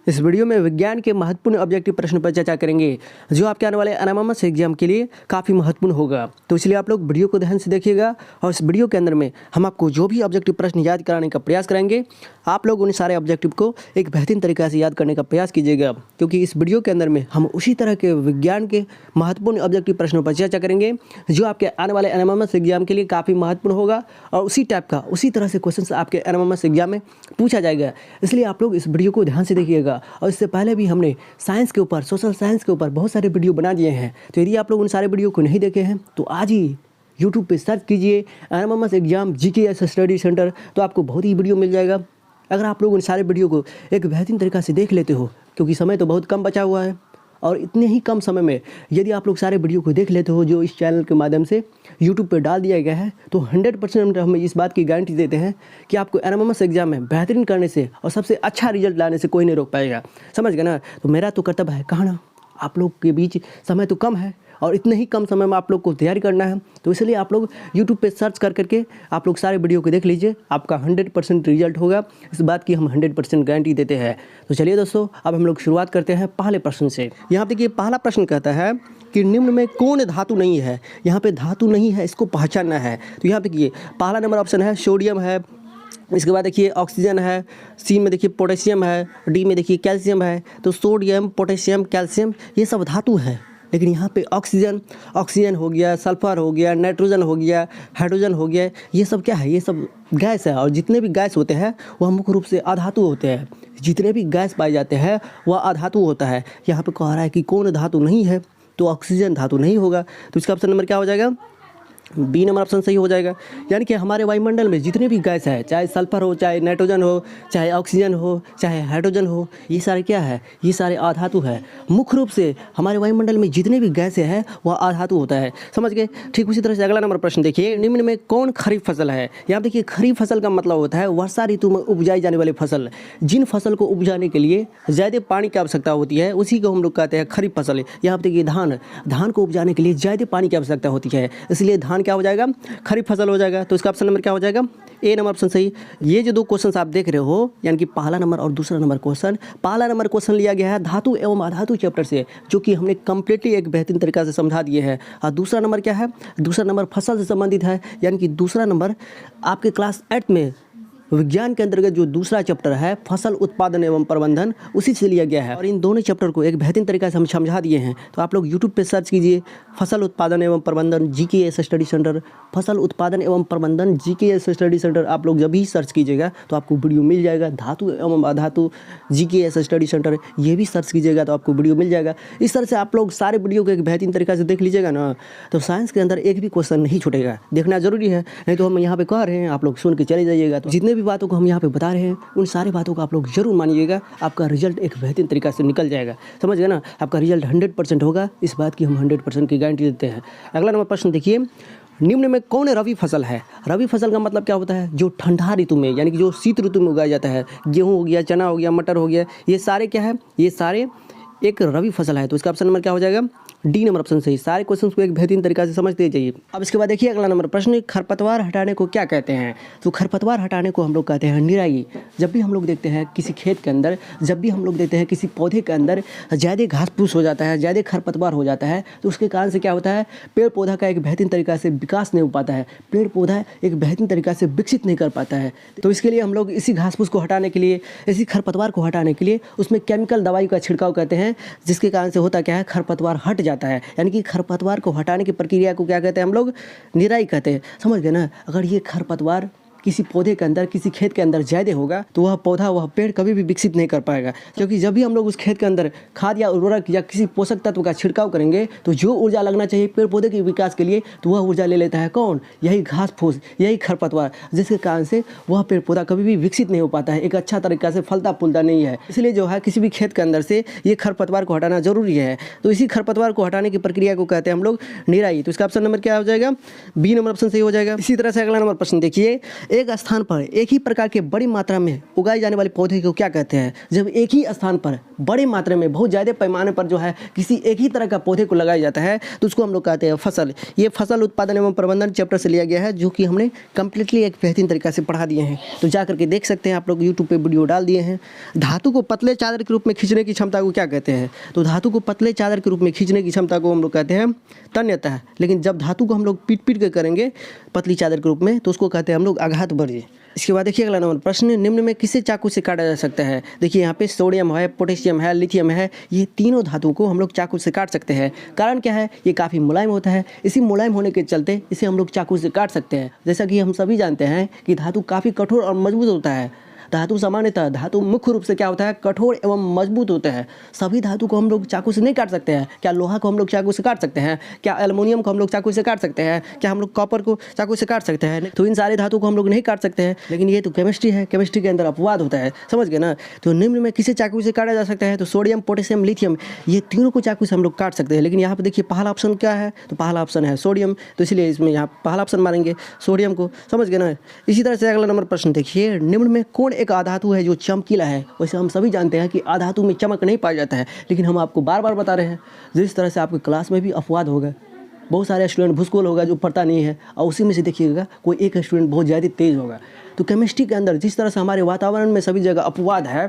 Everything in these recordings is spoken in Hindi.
इस वीडियो में विज्ञान के महत्वपूर्ण ऑब्जेक्टिव प्रश्न पर चर्चा करेंगे जो आपके आने वाले एनएमएमएस एग्जाम के लिए काफ़ी महत्वपूर्ण होगा। तो इसलिए आप लोग वीडियो को ध्यान से देखिएगा और इस वीडियो के अंदर में हम आपको जो भी ऑब्जेक्टिव प्रश्न याद कराने का प्रयास करेंगे, आप लोग उन सारे ऑब्जेक्टिव को एक बेहतरीन तरीके से याद करने का प्रयास कीजिएगा, क्योंकि इस वीडियो के अंदर में हम उसी तरह के विज्ञान के महत्वपूर्ण ऑब्जेक्टिव प्रश्नों पर चर्चा करेंगे जो आपके आने वाले एनएमएमएस एग्जाम के लिए काफ़ी महत्वपूर्ण होगा और उसी टाइप का उसी तरह से क्वेश्चन आपके एनएमएमएस एग्जाम में पूछा जाएगा। इसलिए आप लोग इस वीडियो को ध्यान से देखिएगा। और इससे पहले भी हमने साइंस के ऊपर, सोशल साइंस के ऊपर बहुत सारे वीडियो बना दिए हैं। तो यदि आप लोग उन सारे वीडियो को नहीं देखे हैं तो आज ही यूट्यूब पे सर्च कीजिए NMIMS exam GKS study centre, तो आपको बहुत ही वीडियो मिल जाएगा। अगर आप लोग उन सारे वीडियो को एक बेहतरीन तरीक़ा से देख लेते हो, क्योंकि समय तो बहुत कम बचा हुआ है और इतने ही कम समय में यदि आप लोग सारे वीडियो को देख लेते हो जो इस चैनल के माध्यम से यूट्यूब पर डाल दिया गया है, तो 100% हम इस बात की गारंटी देते हैं कि आपको एनएमएमएस एग्जाम में बेहतरीन करने से और सबसे अच्छा रिजल्ट लाने से कोई नहीं रोक पाएगा। समझ गए ना? तो मेरा तो कर्तव्य है कहना, आप लोग के बीच समय तो कम है और इतने ही कम समय में आप लोग को तैयारी करना है। तो इसलिए आप लोग यूट्यूब पे सर्च करके आप लोग सारे वीडियो को देख लीजिए, आपका 100% रिजल्ट होगा। इस बात की हम 100% गारंटी देते हैं। तो चलिए दोस्तों, अब हम लोग शुरुआत करते हैं पहले प्रश्न से। यहाँ देखिए पहला प्रश्न कहता है कि निम्न में कौन धातु नहीं है। यहाँ पे धातु नहीं है, इसको पहचानना है। तो यहाँ देखिए पहला नंबर ऑप्शन है सोडियम है, इसके बाद देखिए ऑक्सीजन है, सी में देखिए पोटेशियम है, डी में देखिए कैल्शियम है। तो सोडियम, पोटेशियम, कैल्शियम ये सब धातु है, लेकिन यहाँ पे ऑक्सीजन हो गया, सल्फर हो गया, नाइट्रोजन हो गया, हाइड्रोजन हो गया, ये सब क्या है? ये सब गैस है। और जितने भी गैस होते हैं वह मुख्य रूप से अधातु होते हैं। जितने भी गैस पाए जाते हैं वह अधातु होता है। यहाँ पे कह रहा है कि कौन धातु नहीं है, तो ऑक्सीजन धातु नहीं होगा। तो इसका ऑप्शन नंबर क्या हो जाएगा? बी नंबर ऑप्शन सही हो जाएगा। यानी कि हमारे वायुमंडल में जितने भी गैस है, चाहे सल्फर हो, चाहे नाइट्रोजन हो, चाहे ऑक्सीजन हो, चाहे हाइड्रोजन हो, ये सारे क्या है? ये सारे अधातु है। मुख्य रूप से हमारे वायुमंडल में जितने भी गैसें हैं वह अधातु होता है। समझ गए? ठीक उसी तरह से अगला नंबर प्रश्न देखिए, निम्न में कौन खरीफ फसल है। यहाँ देखिए खरीफ फसल का मतलब होता है वर्षा ऋतु में उपजाई जाने वाली फसल। जिन फसल को उपजाने के लिए ज़्यादा पानी की आवश्यकता होती है उसी को हम लोग कहते हैं खरीफ फसल। यहाँ देखिए धान को उपजाने के लिए ज़्यादा पानी की आवश्यकता होती है, इसलिए धान क्या हो जाएगा? खरीफ फसल हो जाएगा। तो इसका ऑप्शन नंबर क्या हो जाएगा? ए नंबर ऑप्शन सही। ये जो दो क्वेश्चन आप देख रहे हो, यानी कि पहला नंबर और दूसरा नंबर क्वेश्चन, पहला नंबर क्वेश्चन लिया गया है धातु एवं अधातु चैप्टर से, जो कि हमने कंप्लीटली एक बेहतरीन तरीके से समझा दिए हैं। और दूसरा नंबर क्या है? दूसरा नंबर फसल से संबंधित है, यानी कि दूसरा नंबर आपके क्लास 8 में विज्ञान के अंतर्गत जो दूसरा चैप्टर है फसल उत्पादन एवं प्रबंधन, उसी से लिया गया है। और इन दोनों चैप्टर को एक बेहतरीन तरीके से हम समझा दिए हैं। तो आप लोग यूट्यूब पे सर्च कीजिए फसल उत्पादन एवं प्रबंधन जीकेएस स्टडी सेंटर, फसल उत्पादन एवं प्रबंधन जीकेएस स्टडी सेंटर। आप लोग जब भी सर्च कीजिएगा तो आपको वीडियो मिल जाएगा। धातु एवं अधातु जीकेएस स्टडी सेंटर, ये भी सर्च कीजिएगा तो आपको वीडियो मिल जाएगा। इस तरह से आप लोग सारे वीडियो को एक बेहतरीन तरीके से देख लीजिएगा ना, तो साइंस के अंदर एक भी क्वेश्चन नहीं छूटेगा। देखना जरूरी है, नहीं तो हम यहाँ पे कह रहे हैं, आप लोग सुन के चले जाइएगा। तो जितने भी बातों को हम यहाँ पे बता रहे हैं उन सारी बातों को आप लोग जरूर मानिएगा, आपका रिजल्ट एक बेहतरीन तरीके से निकल जाएगा। समझ गए ना? आपका रिजल्ट 100% होगा, इस बात की हम 100% की गारंटी देते हैं। अगला नंबर प्रश्न देखिए, निम्न में कौन रवि फसल है। रवि फसल का मतलब क्या होता है? जो ठंडा ऋतु में, यानी कि जो शीत ऋतु में उगाया जाता है। गेहूँ हो गया, चना हो गया, मटर हो गया, ये सारे क्या है? ये सारे एक रवि फसल है। तो इसका ऑप्शन नंबर क्या हो जाएगा? डी नंबर ऑप्शन सही। सारे क्वेश्चंस को एक बेहतरीन तरीके से समझते जाइए। अब इसके बाद देखिए अगला नंबर प्रश्न, खरपतवार हटाने को क्या कहते हैं। तो खरपतवार हटाने को हम लोग कहते हैं निराई। जब भी हम लोग देखते हैं किसी खेत के अंदर, जब भी हम लोग देखते हैं किसी पौधे के अंदर ज़्यादा घास फूस हो जाता है, ज़्यादा खरपतवार हो जाता है, तो उसके कारण से क्या होता है? पेड़ पौधा का एक बेहतरीन तरीके से विकास नहीं हो पाता है, पेड़ पौधा एक बेहतरीन तरीके से विकसित नहीं कर पाता है। तो इसके लिए हम लोग इसी घास फूस को हटाने के लिए, इसी खरपतवार को हटाने के लिए उसमें केमिकल दवाई का छिड़काव करते हैं, जिसके कारण से होता क्या है? खरपतवार हट जाता है। यानी कि खरपतवार को हटाने की प्रक्रिया को क्या कहते हैं? हम लोग निराई कहते हैं। समझ गए ना? अगर ये खरपतवार किसी पौधे के अंदर, किसी खेत के अंदर ज़्यादा होगा तो वह पौधा, वह पेड़ कभी भी विकसित नहीं कर पाएगा। क्योंकि जब भी हम लोग उस खेत के अंदर खाद या उर्वरक या किसी पोषक तत्व का छिड़काव करेंगे तो जो ऊर्जा लगना चाहिए पेड़ पौधे के विकास के लिए, तो वह ऊर्जा ले लेता है कौन? यही घास फूस, यही खरपतवार, जिसके कारण से वह पेड़ पौधा कभी भी विकसित नहीं हो पाता है, एक अच्छा तरीका से फलता फूलता नहीं है। इसलिए जो है किसी भी खेत के अंदर से ये खरपतवार को हटाना जरूरी है। तो इसी खरपतवार को हटाने की प्रक्रिया को कहते हैं हम लोग निराई। तो इसका ऑप्शन नंबर क्या हो जाएगा? बी नंबर ऑप्शन सही हो जाएगा। इसी तरह से अगला नंबर प्रश्न देखिए, एक स्थान पर एक ही प्रकार के बड़ी मात्रा में उगाए जाने वाले पौधे को क्या कहते हैं? जब एक ही स्थान पर बड़ी मात्रा में बहुत ज़्यादा पैमाने पर जो है किसी एक ही तरह का पौधे को लगाया जाता है तो उसको हम लोग कहते हैं फसल। ये फसल उत्पादन एवं प्रबंधन चैप्टर से लिया गया है, जो कि हमने कंप्लीटली एक बेहतरीन तरीका से पढ़ा दिए हैं। तो जा करके देख सकते हैं, आप लोग यूट्यूब पे वीडियो डाल दिए हैं। धातु को पतले चादर के रूप में खींचने की क्षमता को क्या कहते हैं? तो धातु को पतले चादर के रूप में खींचने की क्षमता को हम लोग कहते हैं तन्यता। लेकिन जब धातु को हम लोग पीट पीट के करेंगे पतली चादर के रूप में तो उसको कहते हैं हम लोग आघात वर्ज्य। इसके बाद देखिए अगला नंबर प्रश्न, निम्न में किसे चाकू से काटा जा सकता है? देखिए यहाँ पे सोडियम है, पोटेशियम है, लिथियम है, ये तीनों धातुओं को हम लोग चाकू से काट सकते हैं। कारण क्या है? ये काफ़ी मुलायम होता है, इसी मुलायम होने के चलते इसे हम लोग चाकू से काट सकते हैं। जैसा कि हम सभी जानते हैं कि धातु काफ़ी कठोर और मजबूत होता है। धातु सामान्यतः धातु मुख्य रूप से क्या होता है? कठोर एवं मजबूत होते हैं। सभी धातु को हम लोग चाकू से नहीं काट सकते हैं। क्या लोहा को हम लोग चाकू से काट सकते हैं? क्या एल्युमिनियम को हम लोग चाकू से काट सकते हैं? क्या हम लोग कॉपर को चाकू से काट सकते हैं? तो इन सारे धातु को हम लोग नहीं काट सकते हैं। लेकिन ये तो केमिस्ट्री है, केमिस्ट्री के अंदर अपवाद होता है, समझ गए ना? तो निम्न में किसे चाकू से काटा जा सकता है? तो सोडियम, पोटेशियम, लिथियम, ये तीनों को चाकू से हम लोग काट सकते हैं। लेकिन यहाँ पर देखिए पहला ऑप्शन क्या है? तो पहला ऑप्शन है सोडियम, तो इसलिए इसमें यहाँ पहला ऑप्शन मारेंगे सोडियम को, समझ गए ना? इसी तरह से अगला नंबर प्रश्न देखिए, निम्न में कौन एक अधातु है जो चमकीला है? वैसे हम सभी जानते हैं कि अधातु में चमक नहीं पाया जाता है, लेकिन हम आपको बार बार बता रहे हैं। जिस तरह से आपकी क्लास में भी अपवाद होगा, बहुत सारे स्टूडेंट भूसकोल होगा जो पढ़ता नहीं है, और उसी में से देखिएगा कोई एक स्टूडेंट बहुत ज़्यादा तेज होगा। तो केमिस्ट्री के अंदर जिस तरह से हमारे वातावरण में सभी जगह अपवाद है,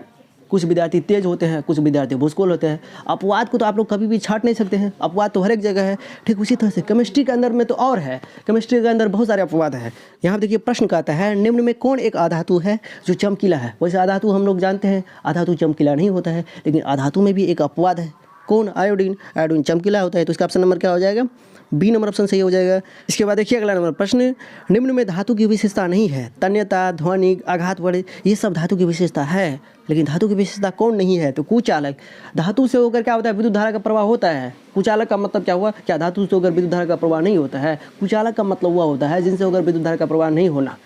कुछ विद्यार्थी तेज होते हैं, कुछ विद्यार्थी भूसकोल होते हैं। अपवाद को तो आप लोग कभी भी छाट नहीं सकते हैं, अपवाद तो हर एक जगह है। ठीक उसी तरह से केमिस्ट्री के अंदर में तो और है, केमिस्ट्री के अंदर बहुत सारे अपवाद हैं। यहाँ देखिए प्रश्न कहता है, निम्न में कौन एक अधातु है जो चमकीला है? वैसे अधातु हम लोग जानते हैं अधातु चमकीला नहीं होता है, लेकिन अधातु में भी एक अपवाद है। कौन? आयोडीन। आयोडीन चमकीला होता है, तो इसका ऑप्शन नंबर क्या हो जाएगा? बी नंबर ऑप्शन सही हो जाएगा। इसके बाद देखिए अगला नंबर प्रश्न, निम्न में धातु की विशेषता नहीं है? तन्यता, ध्वनिक, आघात वर्ज्य, ये सब धातु की विशेषता है, लेकिन धातु की विशेषता कौन नहीं है? तो कुचालक। धातु से होकर क्या होता है? विद्युत धारा का प्रवाह होता है। कुचालक का मतलब क्या हुआ? क्या धातु से होकर विद्युत धारा का प्रवाह नहीं होता है? कुचालक का मतलब हुआ होता है जिनसे होकर विद्युत धारा का प्रवाह नहीं होना।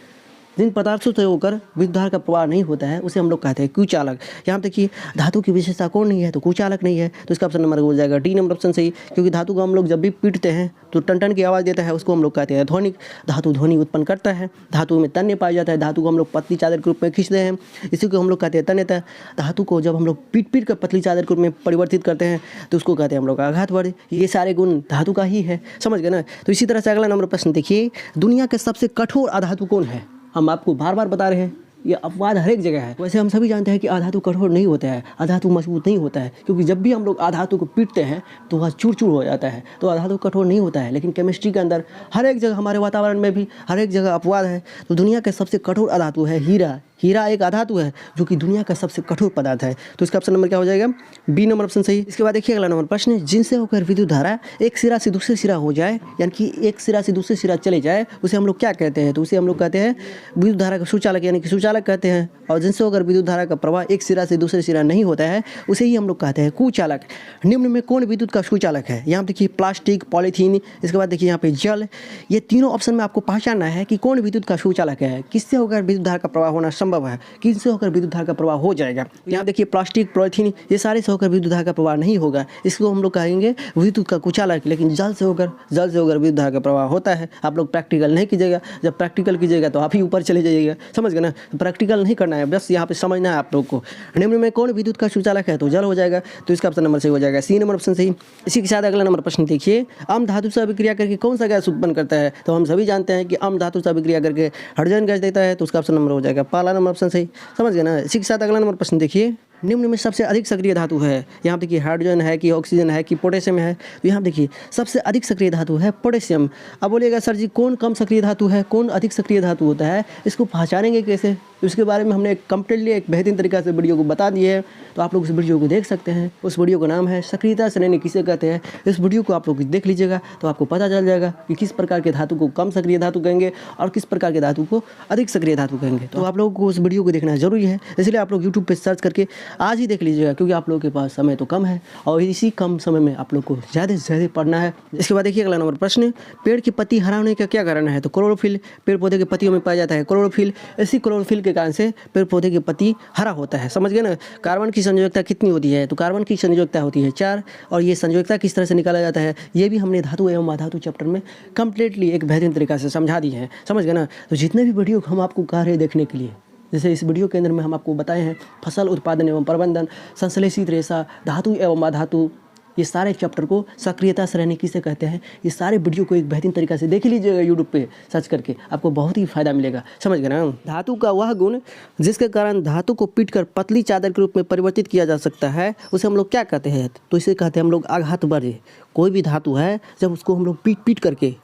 जिन पदार्थों से होकर विद्युत धारा का प्रवाह नहीं होता है उसे हम लोग कहते हैं कुचालक। यहाँ देखिए धातु की विशेषता कौन नहीं है? तो कुचालक नहीं है, तो इसका ऑप्शन नंबर हो जाएगा डी नंबर ऑप्शन सही। क्योंकि धातु को हम लोग जब भी पीटते हैं तो टन टन की आवाज़ देता है, उसको हम लोग कहते हैं ध्वनिक। धातु ध्वनि उत्पन्न करता है, धातु में तन्य पाया जाता है, धातु को हम लोग पतली चादर के रूप में खींचते हैं, इसी को हम लोग कहते हैं तन्यता। धातु को जब हम लोग पीट पीट कर पतली चादर के रूप में परिवर्तित करते हैं तो उसको कहते हैं हम लोग आघात वर्ज्य। ये सारे गुण धातु का ही है, समझ गए ना? तो इसी तरह से अगला नंबर प्रश्न देखिए, दुनिया के सबसे कठोर अधातु कौन है? हम आपको बार बार बता रहे हैं, ये अपवाद हर एक जगह है। वैसे हम सभी जानते हैं कि अधातु कठोर नहीं होता है, अधातु मजबूत नहीं होता है, क्योंकि जब भी हम लोग अधातु को पीटते हैं तो वह चूर चूर हो जाता है, तो अधातु कठोर नहीं होता है। लेकिन केमिस्ट्री के अंदर हर एक जगह, हमारे वातावरण में भी हर एक जगह अपवाद है। तो दुनिया के सबसे कठोर अधातु है हीरा। हीरा एक अधातु है जो कि दुनिया का सबसे कठोर पदार्थ है, तो इसका ऑप्शन नंबर क्या हो जाएगा? बी नंबर ऑप्शन सही। इसके बाद देखिए अगला नंबर प्रश्न, जिनसे होकर विद्युत धारा एक सिरा से दूसरे सिरा हो जाए, यानी कि एक सिरा से दूसरे सिरा चले जाए, उसे हम लोग क्या कहते हैं? तो उसे हम लोग कहते हैं विद्युत धारा का सुचालक, यानी कि सुचालक कहते हैं। और जिनसे होकर विद्युत धारा का प्रवाह एक सिरा से दूसरे सिरा नहीं होता है उसे ही हम लोग कहते हैं कुचालक। निम्न में कौन विद्युत का सुचालक है? यहाँ देखिए प्लास्टिक, पॉलीथीन, इसके बाद देखिए यहाँ पे जल, ये तीनों ऑप्शन में आपको पहचानना है कि कौन विद्युत का सुचालक है, किससे होकर विद्युत धारा का प्रवाह होना संभव है, किससे होकर विद्युत धारा का प्रवाह हो जाएगा। यहाँ देखिए प्लास्टिक, पॉलीथीन, ये सारे से होकर विद्युत धारा का प्रवाह नहीं होगा, इसको हम लोग कहेंगे विद्युत का कुचालक। लेकिन जल से होकर विद्युत धारा का प्रवाह होता है। आप लोग प्रैक्टिकल नहीं कीजिएगा, जब प्रैक्टिकल कीजिएगा तो आप ही ऊपर चले जाइएगा, समझ गए ना? प्रैक्टिकल नहीं करना है, बस यहाँ पे समझना है आप लोग को। निम्न में कौन विद्युत का सुचालक है? तो जल हो जाएगा, तो इसका ऑप्शन नंबर सही हो जाएगा, सी नंबर ऑप्शन सही। इसी के साथ अगला नंबर प्रश्न देखिए, अम्ल धातु से अभिक्रिया करके कौन सा गैस उत्पन्न करता है? तो हम सभी जानते हैं कि अम्ल धातु से अभिक्रिया करके हाइड्रोजन गैस देता है, तो उसका ऑप्शन नंबर हो जाएगा पहला नंबर ऑप्शन सही, समझ गए ना? इसी के साथ अगला नंबर प्रश्न देखिए, निम्न में सबसे अधिक सक्रिय धातु है? यहाँ देखिए हाइड्रोजन है कि ऑक्सीजन है कि पोटेशियम है? तो यहाँ देखिए सबसे अधिक सक्रिय धातु है पोटेशियम। अब बोलिएगा सर जी कौन कम सक्रिय धातु है, कौन अधिक सक्रिय धातु होता है, इसको पहचानेंगे कैसे? उसके बारे में हमने कंप्लीटली एक बेहतरीन तरीका से वीडियो को बता दिए है, तो आप लोग उस वीडियो को देख सकते हैं। उस वीडियो का नाम है सक्रियता श्रेणी किसे कहते हैं। इस वीडियो को आप लोग देख लीजिएगा तो आपको पता चल जाएगा कि किस प्रकार के धातु को कम सक्रिय धातु कहेंगे और किस प्रकार के धातु को अधिक सक्रिय धातु कहेंगे। तो आप लोगों को उस वीडियो को देखना जरूरी है, इसलिए आप लोग यूट्यूब पर सर्च करके आज ही देख लीजिएगा, क्योंकि आप लोगों के पास समय तो कम है और इसी कम समय में आप लोग को ज़्यादा से ज़्यादा पढ़ना है। इसके बाद देखिए अगला नंबर प्रश्न, पेड़ की पत्ती हरा होने का क्या कारण है? तो क्लोरोफिल, पेड़ पौधे के पत्तियों में पाया जाता है क्लोरोफिल। इसी क्लोरोफिल के कारण से पेड़ पौधे की पत्ती हरा होता है। समझ गए ना। कार्बन की संयोजकता कितनी होती है? तो कार्बन की संयोजकता होती है 4। और ये संयोजकता किस तरह से निकाला जाता है ये भी हमने धातु एवं अधातु चैप्टर में कंप्लीटली एक बेहतरीन तरीका से समझा दी है। समझ गए ना। तो जितने भी वीडियो हम आपको कह रहे हैं देखने के लिए, जैसे इस वीडियो के अंदर में हम आपको बताए हैं फसल उत्पादन एवं प्रबंधन, संश्लेषित रेशा, धातु एवं अधातु, ये सारे चैप्टर को सक्रियता श्रेणी किसे कहते हैं, ये सारे वीडियो को एक बेहतरीन तरीका से देख लीजिएगा यूट्यूब पे सर्च करके, आपको बहुत ही फायदा मिलेगा। समझ गए ना। धातु का वह गुण जिसके कारण धातु को पीटकर पतली चादर के रूप में परिवर्तित किया जा सकता है उसे हम लोग क्या कहते हैं? तो इसे कहते हैं हम लोग आघात बल। कोई भी धातु है जब उसको हम लोग पीट करके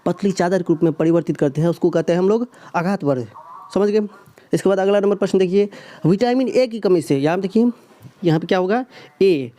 पतली चादर के रूप में परिवर्तित करते हैं उसको कहते हैं हम लोग आघात बल। समझ गए। इसके बाद अगला नंबर प्रश्न देखिए, विटामिन ए की कमी से, यहाँ देखिए यहाँ पे क्या होगा ए,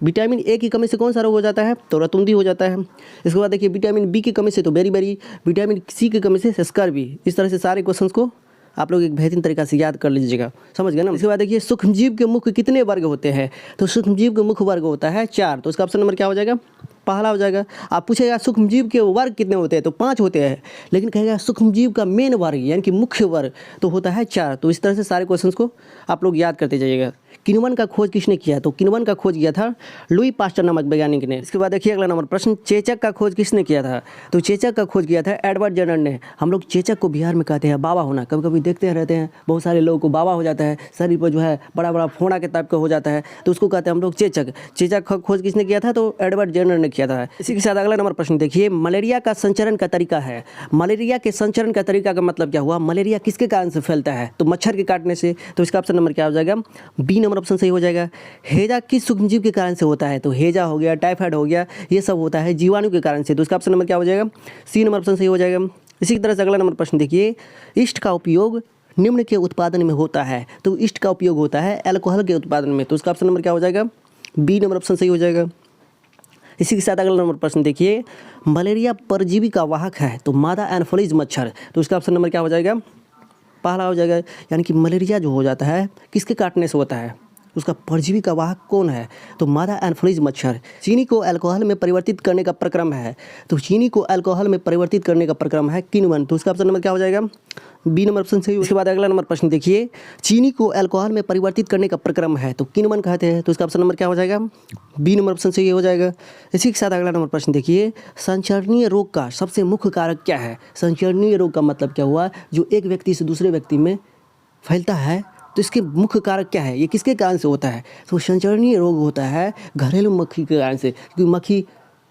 विटामिन ए की कमी से कौन सा रोग हो जाता है? तो रतुंधी हो जाता है। इसके बाद देखिए विटामिन बी की कमी से तो बेरी, विटामिन सी की कमी से स्कर्वी। इस तरह से सारे क्वेश्चंस को आप लोग एक बेहतरीन तरीका से याद कर लीजिएगा। समझ गए ना। इसके बाद देखिए सूक्ष्मजीव के मुख्य कितने वर्ग होते हैं? तो सूक्ष्मजीव के मुख्य वर्ग होता है 4। तो इसका ऑप्शन नंबर क्या हो जाएगा? पहला हो जाएगा। आप पूछेगा सूक्ष्मजीव के वर्ग कितने होते हैं? तो 5 होते हैं, लेकिन कहेगा सूक्ष्मजीव का मेन वर्ग यानी कि मुख्य वर्ग तो होता है 4। तो इस तरह से सारे क्वेश्चंस को आप लोग याद करते जाइएगा। किण्वन का खोज किसने किया? तो किण्वन का खोज किया था लुई पास्टर नामक वैज्ञानिक ने। इसके बाद देखिए अगला नंबर प्रश्न, चेचक का खोज किसने किया था? तो चेचक का खोज किया था एडवर्ड जेनर ने। हम लोग चेचक को बिहार में कहते हैं बाबा होना। कभी कभी देखते रहते हैं बहुत सारे लोगों को बाबा हो जाता है, शरीर पर जो है बड़ा बड़ा फोड़ा के टाइप का हो जाता है, तो उसको कहते हैं हम लोग चेचक। चेचक का खोज किसने किया था? तो एडवर्ड जेनर ने किया था। इसी के साथ अगला नंबर प्रश्न देखिए, मलेरिया का संचरण का तरीका है। मलेरिया के संचरण का तरीका का मतलब क्या हुआ? मलेरिया किसके कारण से फैलता है? तो मच्छर के काटने से। तो इसका ऑप्शन नंबर क्या हो जाएगा? बी नंबर ऑप्शन सही हो जाएगा। हैजा किस सूक्ष्मजीव के कारण से होता है? तो हैजा हो गया, टाइफाइड हो गया, ये सब होता है जीवाणु के कारण से। तो इसका ऑप्शन नंबर क्या हो जाएगा? सी नंबर ऑप्शन सही हो जाएगा। इसी तरह से अगला नंबर प्रश्न देखिए, ईस्ट का उपयोग निम्न के उत्पादन में होता है। तो ईस्ट का उपयोग होता है अल्कोहल के उत्पादन में। तो इसका ऑप्शन नंबर क्या हो जाएगा? बी नंबर ऑप्शन सही हो जाएगा। इसी के साथ अगला नंबर प्रश्न देखिए, मलेरिया परजीवी का वाहक है तो मादा एनोफिलीज मच्छर। तो इसका ऑप्शन नंबर क्या हो जाएगा? पहला हो जाएगा। यानी कि मलेरिया जो हो जाता है किसके काटने से होता है? उसका परजीवी का वाहक कौन है? तो मादा एनोफिलीज मच्छर। चीनी को अल्कोहल में परिवर्तित करने का प्रक्रम है। तो चीनी को अल्कोहल में परिवर्तित करने का प्रक्रम है किण्वन। तो उसका ऑप्शन नंबर क्या हो जाएगा? बी नंबर ऑप्शन सही। उसके बाद अगला नंबर प्रश्न देखिए, चीनी को अल्कोहल में परिवर्तित करने का प्रक्रम है तो किण्वन कहते हैं। तो इसका ऑप्शन नंबर क्या हो जाएगा? बी नंबर ऑप्शन सही हो जाएगा। इसी के साथ अगला नंबर प्रश्न देखिए, संचरणीय रोग का सबसे मुख्य कारक क्या है? संचरणीय रोग का मतलब क्या हुआ? जो एक व्यक्ति से दूसरे व्यक्ति में फैलता है, तो इसके मुख्य कारक क्या है? ये किसके कारण से होता है? तो संचरणीय रोग होता है घरेलू मक्खी के कारण से, क्योंकि मक्खी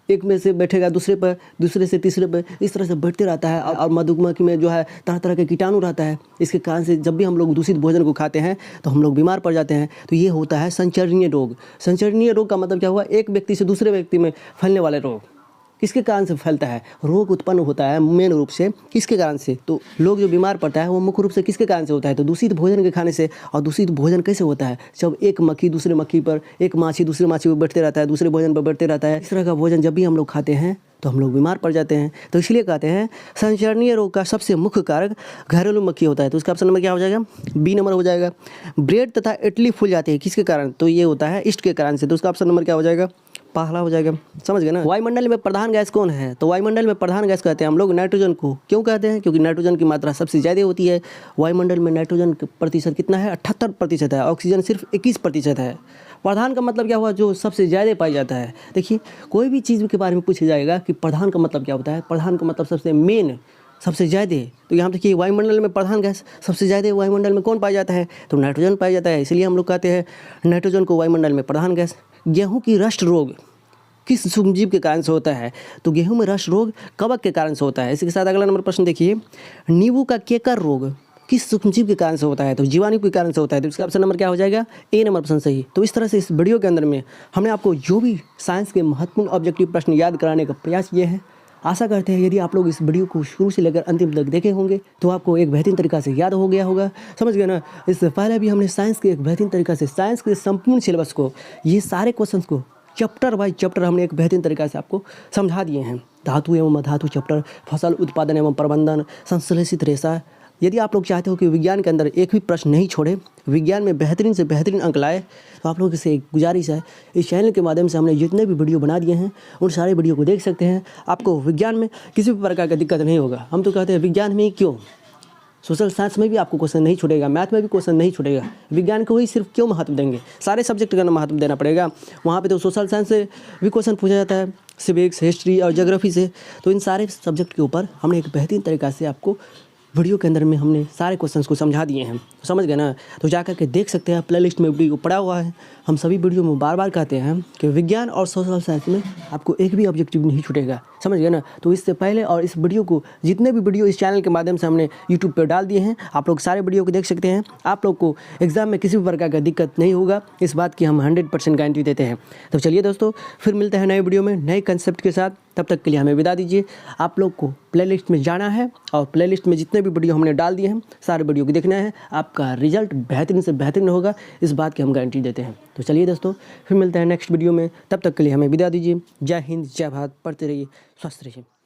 एक में से बैठेगा दूसरे पर, दूसरे से तीसरे पर, इस तरह से बढ़ते रहता है। और मधुमक्खी में जो है तरह तरह के कीटाणु रहता है। इसके कारण से जब भी हम लोग दूषित भोजन को खाते हैं तो हम लोग बीमार पड़ जाते हैं। तो ये होता है संचरणीय रोग। संचरणीय रोग का मतलब क्या हुआ? एक व्यक्ति से दूसरे व्यक्ति में फैलने वाले रोग। किसके कारण से फैलता है? रोग उत्पन्न होता है मेन रूप से किसके कारण से? तो लोग जो बीमार पड़ता है वो मुख्य रूप से किसके कारण से होता है? तो दूषित भोजन के खाने से। और दूषित भोजन कैसे होता है? जब एक मक्खी दूसरे मक्खी पर, एक माछी दूसरे माछी पर बैठते रहता है, दूसरे भोजन पर बैठते रहता है। इस तरह का भोजन जब भी हम लोग खाते हैं तो हम लोग बीमार पड़ जाते हैं। तो इसलिए कहते हैं संचरणीय रोग का सबसे मुख्य कारक घरेलू मक्खी होता है। तो इसका ऑप्शन नंबर क्या हो जाएगा? बी नंबर हो जाएगा। ब्रेड तथा इडली फूल जाती है किसके कारण? तो ये होता है ईस्ट के कारण से। तो उसका ऑप्शन नंबर क्या हो जाएगा? पहला हो जाएगा। समझ गए ना। वायुमंडल में प्रधान गैस कौन है? तो वायुमंडल में प्रधान गैस कहते हैं हम लोग नाइट्रोजन को। क्यों कहते हैं? क्योंकि नाइट्रोजन की मात्रा सबसे ज़्यादा होती है। वायुमंडल में नाइट्रोजन का प्रतिशत कितना है? 78% है। ऑक्सीजन सिर्फ 21% है। प्रधान का मतलब क्या हुआ? जो सबसे ज़्यादा पाया जाता है। देखिए कोई भी चीज़ के बारे में पूछा जाएगा कि प्रधान का मतलब क्या होता है? प्रधान का मतलब सबसे मेन, सबसे ज़्यादा। तो यहाँ देखिए वायुमंडल में प्रधान गैस सबसे ज़्यादा वायुमंडल में कौन पाया जाता है? तो नाइट्रोजन पाया जाता है। इसलिए हम लोग कहते हैं नाइट्रोजन को वायुमंडल में प्रधान गैस। गेहूँ की रस्ट रोग किस सूक्ष्मजीव के कारण से होता है? तो गेहूं में रस्ट रोग कवक के कारण से होता है। इसी के साथ अगला नंबर प्रश्न देखिए, नींबू का केकर रोग किस सूक्ष्मजीव के कारण से होता है? तो जीवाणु के कारण से होता है। तो इसका ऑप्शन नंबर क्या हो जाएगा? ए नंबर ऑप्शन सही। तो इस तरह से इस वीडियो के अंदर में हमने आपको जो भी साइंस के महत्वपूर्ण ऑब्जेक्टिव प्रश्न याद कराने का प्रयास किए हैं। आशा करते हैं यदि आप लोग इस वीडियो को शुरू से लेकर अंतिम तक देखे होंगे तो आपको एक बेहतरीन तरीका से याद हो गया होगा। समझ गए ना। इससे पहले भी हमने साइंस के एक बेहतरीन तरीका से साइंस के संपूर्ण सिलेबस को, ये सारे क्वेश्चन को चैप्टर बाय चैप्टर हमने एक बेहतरीन तरीका से आपको समझा दिए हैं। धातु एवं अधातु चैप्टर, फसल उत्पादन एवं प्रबंधन, संश्लेषित रेशा, यदि आप लोग चाहते हो कि विज्ञान के अंदर एक भी प्रश्न नहीं छोड़े, विज्ञान में बेहतरीन से बेहतरीन अंक लाए, तो आप लोगों से एक गुजारिश है, इस चैनल के माध्यम से हमने जितने भी वीडियो बना दिए हैं उन सारे वीडियो को देख सकते हैं। आपको विज्ञान में किसी भी प्रकार का दिक्कत नहीं होगा। हम तो कहते हैं विज्ञान में ही क्यों, सोशल साइंस में भी आपको क्वेश्चन नहीं छूटेगा, मैथ में भी क्वेश्चन नहीं छूटेगा। विज्ञान को ही सिर्फ क्यों महत्व देंगे, सारे सब्जेक्ट का महत्व देना पड़ेगा। वहाँ पे तो सोशल साइंस से भी क्वेश्चन पूछा जाता है, सिविक्स, हिस्ट्री और ज्योग्राफी से। तो इन सारे सब्जेक्ट के ऊपर हमने एक बेहतरीन तरीक़ा से आपको वीडियो के अंदर में हमने सारे क्वेश्चंस को समझा दिए हैं। समझ गए ना? तो जाकर के देख सकते हैं, प्लेलिस्ट में वीडियो पड़ा हुआ है। हम सभी वीडियो में बार बार कहते हैं कि विज्ञान और सोशल साइंस में आपको एक भी ऑब्जेक्टिव नहीं छूटेगा। समझ गए ना? तो इससे पहले और इस वीडियो को जितने भी वीडियो इस चैनल के माध्यम से हमने यूट्यूब पर डाल दिए हैं, आप लोग सारे वीडियो को देख सकते हैं। आप लोग को एग्जाम में किसी भी प्रकार का दिक्कत नहीं होगा, इस बात की हम 100% गारंटी देते हैं। तो चलिए दोस्तों, फिर मिलते हैं नए वीडियो में नए कंसेप्ट के साथ। तब तक के लिए हमें विदा दीजिए। आप लोग को प्लेलिस्ट में जाना है और प्लेलिस्ट में जितने भी वीडियो हमने डाल दिए हैं सारे वीडियो को देखना है। आपका रिजल्ट बेहतरीन से बेहतरीन होगा, इस बात की हम गारंटी देते हैं। तो चलिए दोस्तों, फिर मिलते हैं नेक्स्ट वीडियो में। तब तक के लिए हमें विदा दीजिए। जय हिंद, जय भारत। पढ़ते रहिए, स्वस्थ रहिए।